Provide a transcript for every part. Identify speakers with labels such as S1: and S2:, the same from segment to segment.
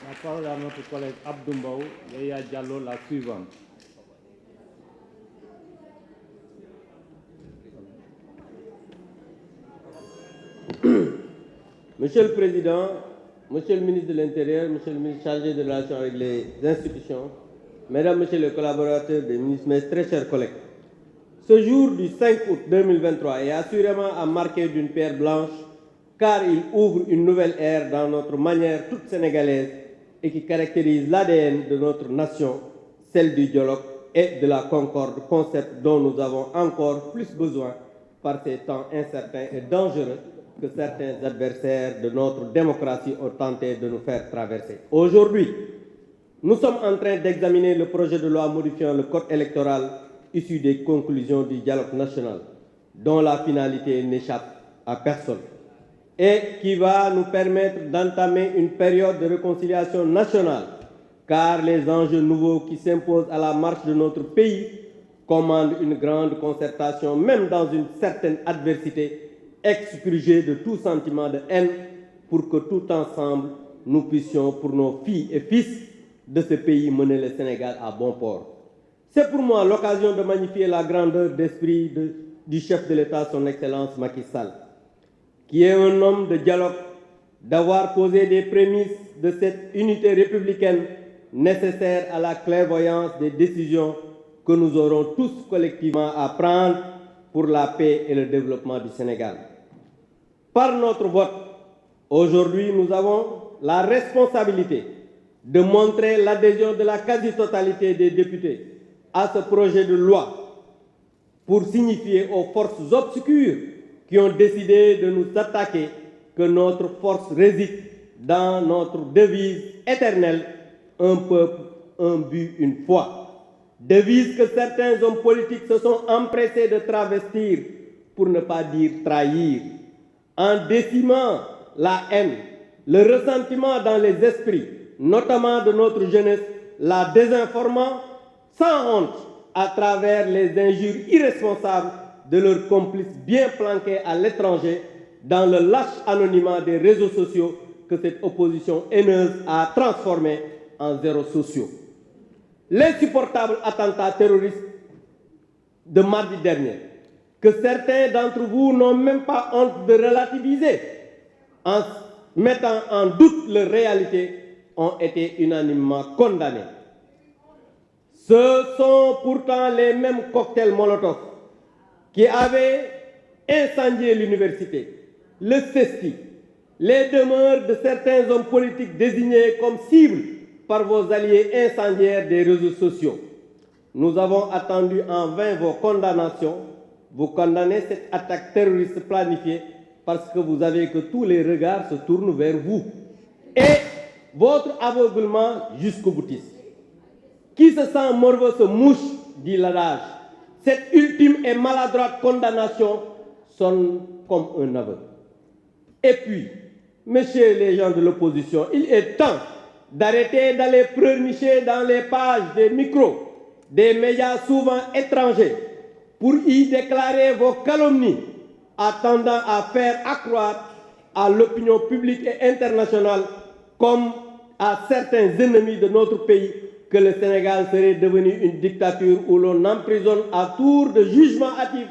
S1: La parole est à notre collègue Abdoumbaou Yaya Diallo, la suivante.
S2: Monsieur le Président, Monsieur le ministre de l'Intérieur, Monsieur le ministre chargé de relations avec les institutions, Mesdames, Messieurs les collaborateurs des ministres, mes très chers collègues, ce jour du 5 août 2023 est assurément à marquer d'une pierre blanche car il ouvre une nouvelle ère dans notre manière toute sénégalaise et qui caractérise l'ADN de notre nation, celle du dialogue et de la concorde, concept dont nous avons encore plus besoin par ces temps incertains et dangereux que certains adversaires de notre démocratie ont tenté de nous faire traverser. Aujourd'hui, nous sommes en train d'examiner le projet de loi modifiant le code électoral issu des conclusions du dialogue national, dont la finalité n'échappe à personne, et qui va nous permettre d'entamer une période de réconciliation nationale, car les enjeux nouveaux qui s'imposent à la marche de notre pays commandent une grande concertation, même dans une certaine adversité, expurgée de tout sentiment de haine, pour que tout ensemble, nous puissions, pour nos filles et fils de ce pays, mener le Sénégal à bon port. C'est pour moi l'occasion de magnifier la grandeur d'esprit du chef de l'État, son Excellence Macky Sall, qui est un homme de dialogue, d'avoir posé des prémices de cette unité républicaine nécessaire à la clairvoyance des décisions que nous aurons tous collectivement à prendre pour la paix et le développement du Sénégal. Par notre vote, aujourd'hui, nous avons la responsabilité de montrer l'adhésion de la quasi-totalité des députés à ce projet de loi pour signifier aux forces obscures qui ont décidé de nous attaquer que notre force réside dans notre devise éternelle, un peuple, un but, une foi. Devise que certains hommes politiques se sont empressés de travestir pour ne pas dire trahir, en décimant la haine, le ressentiment dans les esprits, notamment de notre jeunesse, la désinformant sans honte à travers les injures irresponsables de leurs complices bien planqués à l'étranger dans le lâche anonymat des réseaux sociaux que cette opposition haineuse a transformé en zéro sociaux. L'insupportable attentat terroriste de mardi dernier, que certains d'entre vous n'ont même pas honte de relativiser en mettant en doute leur réalité, ont été unanimement condamnés. Ce sont pourtant les mêmes cocktails Molotov qui avaient incendié l'université, le CESTI, les demeures de certains hommes politiques désignés comme cibles par vos alliés incendiaires des réseaux sociaux. Nous avons attendu en vain vos condamnations. Vous condamnez cette attaque terroriste planifiée parce que vous savez que tous les regards se tournent vers vous. Et votre aveuglement jusqu'au boutiste. Qui se sent morveux se mouche, dit l'adage. Cette ultime et maladroite condamnation sonne comme un aveu. Et puis, messieurs les gens de l'opposition, il est temps d'arrêter d'aller pleurnicher dans les pages des micros des médias souvent étrangers pour y déclarer vos calomnies, attendant à faire accroire à l'opinion publique et internationale comme à certains ennemis de notre pays que le Sénégal serait devenu une dictature où l'on emprisonne à tour de jugement hâtif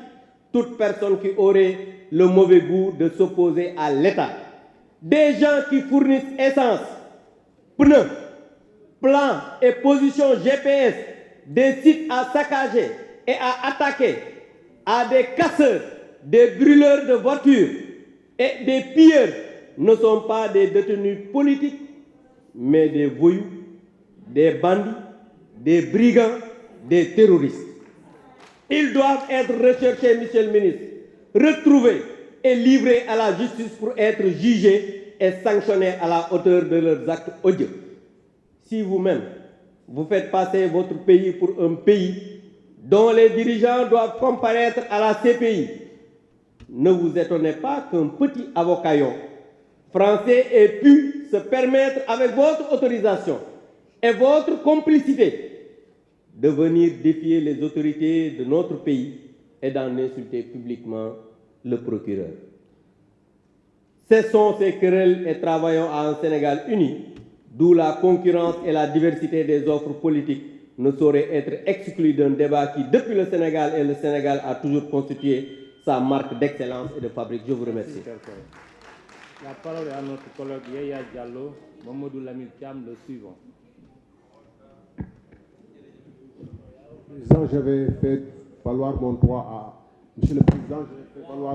S2: toute personne qui aurait le mauvais goût de s'opposer à l'État. Des gens qui fournissent essence, pneus, plans et positions GPS, des sites à saccager et à attaquer, à des casseurs, des brûleurs de voitures et des pilleurs ne sont pas des détenus politiques, mais des voyous, des bandits, des brigands, des terroristes. Ils doivent être recherchés, monsieur le ministre, retrouvés et livrés à la justice pour être jugés et sanctionnés à la hauteur de leurs actes odieux. Si vous-même, vous faites passer votre pays pour un pays dont les dirigeants doivent comparaître à la CPI, ne vous étonnez pas qu'un petit avocaillon français ait pu se permettre, avec votre autorisation et votre complicité, de venir défier les autorités de notre pays et d'en insulter publiquement le procureur. Cessons ces querelles et travaillons à un Sénégal uni, d'où la concurrence et la diversité des offres politiques ne sauraient être exclues d'un débat qui, depuis le Sénégal et le Sénégal, a toujours constitué sa marque d'excellence et de fabrique. Je vous remercie.
S1: La parole est à notre collègue Yaya Diallo, Mamadou Lamine Thiam, le suivant.
S3: Président, je vais faire valoir mon droit à... Monsieur le Président, je vais faire valoir